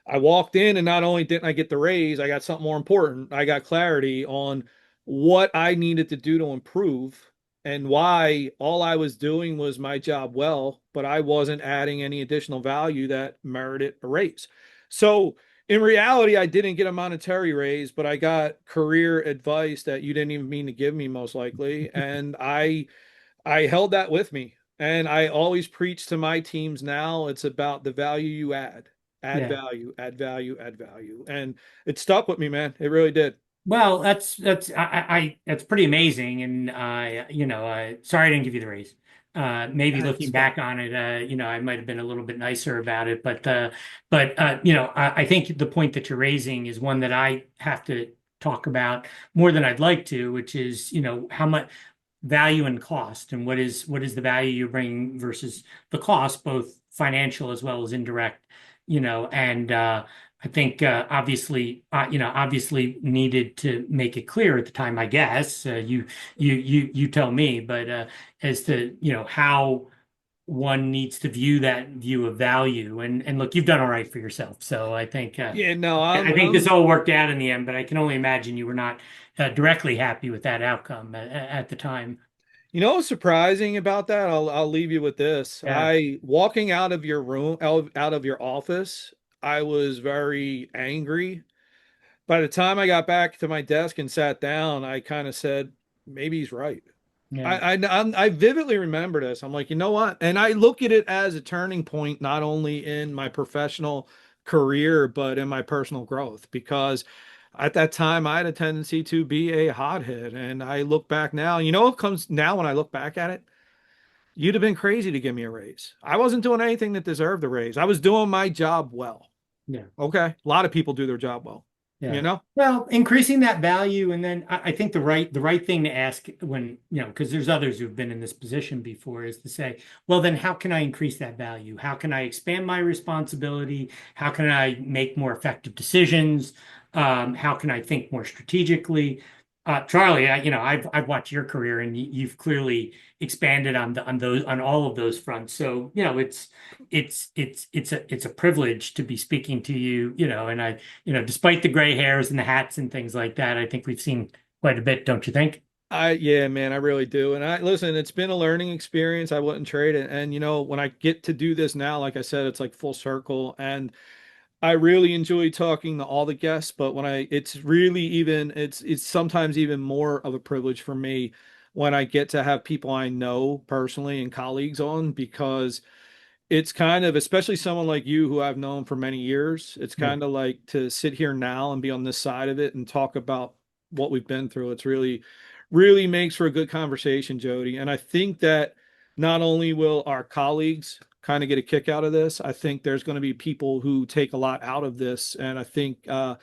I walked in, and not only didn't I get the raise, I got something more important. I got clarity on what I needed to do to improve and why all I was doing was my job well, but I wasn't adding any additional value that merited a raise. So in reality, I didn't get a monetary raise, but I got career advice that you didn't even mean to give me, most likely. And I held that with me. And I always preach to my teams now, it's about the value you add. Add Yeah. value, add value, add value. And it stuck with me, man. It really did. Well, that's pretty amazing, and sorry I didn't give you the raise. Maybe That's looking fine. back on it, I might have been a little bit nicer about it, I think the point that you're raising is one that I have to talk about more than I'd like to, which is, how much value and cost, and what is the value you bring versus the cost, both financial as well as indirect, and I think obviously needed to make it clear at the time, I guess. You tell me, but as to how one needs to view that view of value, and look, you've done all right for yourself, so I think Yeah, no, I think this all worked out in the end. But I can only imagine you were not directly happy with that outcome at the time. what's surprising about that? I'll leave you with this. Yeah, I walking out of your room, out of your office, I was very angry. By the time I got back to my desk and sat down, I kind of said, maybe he's right. yeah, I vividly remember this. I'm like, you know what? And I look at it as a turning point, not only in my professional career, but in my personal growth, because at that time I had a tendency to be a hothead. And I look back now, what comes now when I look back at it? You'd have been crazy to give me a raise. I wasn't doing anything that deserved a raise. I was doing my job well. yeah. Okay. A lot of people do their job well, you Yeah. know? Well, increasing that value, and then I think the right thing to ask when, because there's others who've been in this position before, is to say, well, then how can I increase that value? How can I expand my responsibility? How can I make more effective decisions? How can I think more strategically? Charlie, I've watched your career, and you've clearly expanded on all of those fronts. So it's a privilege to be speaking to you. And despite the gray hairs and the hats and things like that, I think we've seen quite a bit, don't you think? Yeah, man, I really do. And I listen, it's been a learning experience. I wouldn't trade it. And when I get to do this now, like I said, it's like full circle. And I really enjoy talking to all the guests, but it's really it's sometimes even more of a privilege for me when I get to have people I know personally and colleagues on, because it's kind of, especially someone like you who I've known for many years, it's Yeah. kind of like to sit here now and be on this side of it and talk about what we've been through. It's really, really makes for a good conversation, Jody. And I think that not only will our colleagues kind of get a kick out of this, I think there's going to be people who take a lot out of this. And I think I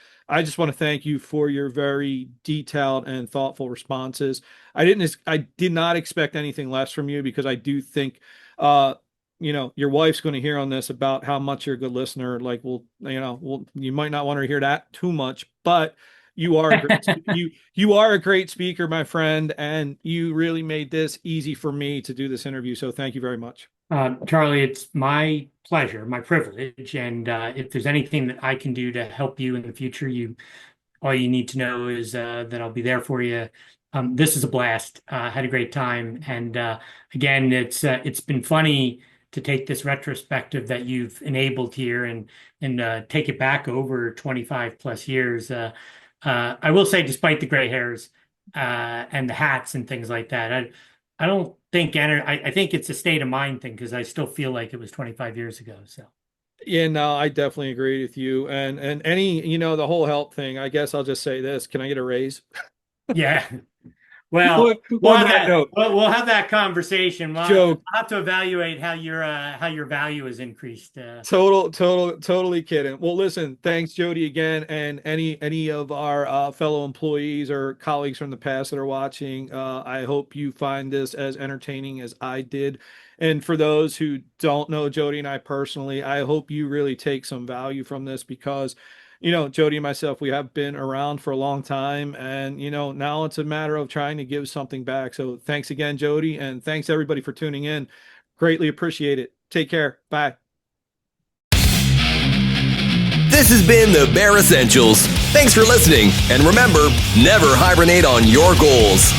just want to thank you for your very detailed and thoughtful responses. I did not expect anything less from you, because I do think uh, your wife's going to hear on this about how much you're a good listener. Like, you might not want to hear that too much, but you are a great, you are a great speaker, my friend, and you really made this easy for me to do this interview. So thank you very much. Charlie, it's my pleasure, my privilege, and if there's anything that I can do to help you in the future, all you need to know is that I'll be there for you. This is a blast. Had a great time, and again, it's been funny to take this retrospective that you've enabled here and take it back over 25 plus years. I will say, despite the gray hairs and the hats and things like that, I don't think I think it's a state of mind thing, because I still feel like it was 25 years ago. So Yeah, no, I definitely agree with you. And any, the whole help thing, I guess I'll just say this. Can I get a raise? yeah. Well, we'll On have that that, note, we'll have that conversation. joke. I'll have to evaluate how your value has increased. Totally kidding. Well, listen, thanks, Jody, again, and any of our fellow employees or colleagues from the past that are watching. I hope you find this as entertaining as I did. And for those who don't know Jody and I personally, I hope you really take some value from this, because Jody and myself, we have been around for a long time, and now it's a matter of trying to give something back. So thanks again, Jody, and thanks everybody for tuning in. Greatly appreciate it. Take care. Bye. This has been the Bare Essentials. Thanks for listening, and remember, never hibernate on your goals.